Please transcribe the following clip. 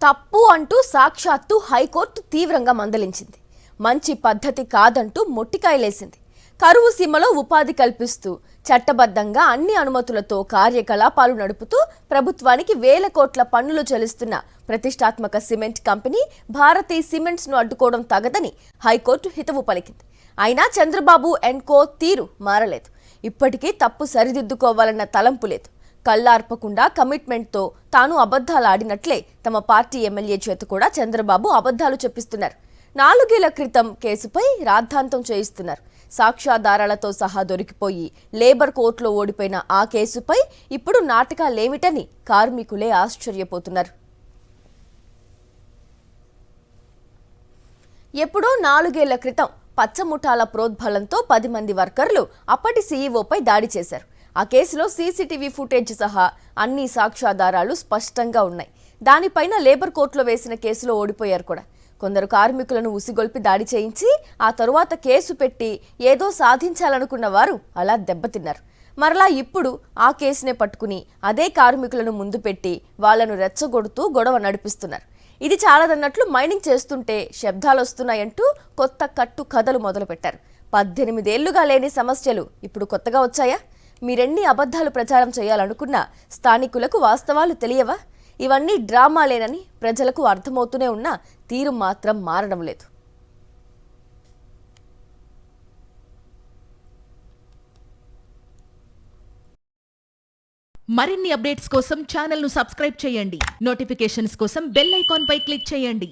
తప్పు అంటూ సాక్షాత్తు హైకోర్టు తీవ్రంగా మందలించింది. మంచి పద్ధతి కాదంటూ మొట్టికాయలేసింది. కరువు సీమలో ఉపాధి కల్పిస్తూ చట్టబద్ధంగా అన్ని అనుమతులతో కార్యకలాపాలు నడుపుతూ ప్రభుత్వానికి వేల కోట్ల పన్నులు చెల్లిస్తున్న ప్రతిష్టాత్మక సిమెంట్ కంపెనీ భారతీ సిమెంట్స్ ను అడ్డుకోవడం తగదని హైకోర్టు హితవు పలికింది. అయినా చంద్రబాబు అండ్ కో తీరు మారలేదు. ఇప్పటికీ తప్పు సరిదిద్దుకోవాలన్న తలంపు లేదు. కళ్ళార్పకుండా కమిట్మెంట్తో తాను అబద్ధాలు ఆడినట్లే తమ పార్టీ ఎమ్మెల్యే చేత కూడా చంద్రబాబు అబద్ధాలు చెప్పిస్తున్నారు. 4 ఏళ్ల క్రితం కేసుపై రాద్ధాంతం చేయిస్తున్నారు. సాక్ష్యాధారాలతో సహా దొరికిపోయి లేబర్ కోర్టులో ఓడిపోయిన ఆ కేసుపై ఇప్పుడు నాటకాలేమిటని కార్మికులే ఆశ్చర్యపోతున్నారు. ఎప్పుడో 4 ఏళ్ల క్రితం పచ్చముఠాల ప్రోద్బలంతో 10 మంది వర్కర్లు అప్పటి సీఈఓపై దాడి చేశారు. ఆ కేసులో సీసీటీవీ ఫుటేజ్ సహా అన్ని సాక్ష్యాధారాలు స్పష్టంగా ఉన్నాయి. దానిపైన లేబర్ కోర్టులో వేసిన కేసులో ఓడిపోయారు కూడా. కొందరు కార్మికులను ఉసిగొల్పి దాడి చేయించి ఆ తరువాత కేసు పెట్టి ఏదో సాధించాలనుకున్న వారు అలా దెబ్బతిన్నారు. మరలా ఇప్పుడు ఆ కేసునే పట్టుకుని అదే కార్మికులను ముందు పెట్టి వాళ్లను రెచ్చగొడుతూ గొడవ నడిపిస్తున్నారు. ఇది చాలదన్నట్లు మైనింగ్ చేస్తుంటే శబ్దాలు వస్తున్నాయంటూ కొత్త కట్టు కథలు మొదలుపెట్టారు. 18 ఏళ్లుగా లేని సమస్యలు ఇప్పుడు కొత్తగా వచ్చాయా? మీరెన్ని అబద్ధాలు ప్రచారం చేయాలనుకున్నా స్థానికులకు వాస్తవాలు తెలియవా? ఇవన్నీ డ్రామాలేనని ప్రజలకు అర్థమవుతూనే ఉన్నా తీరు మాత్రం మారడం లేదు. మరిన్ని అప్డేట్స్ కోసం ఛానల్ ను సబ్స్క్రైబ్ చేయండి. నోటిఫికేషన్స్ కోసం బెల్ ఐకాన్ పై క్లిక్ చేయండి.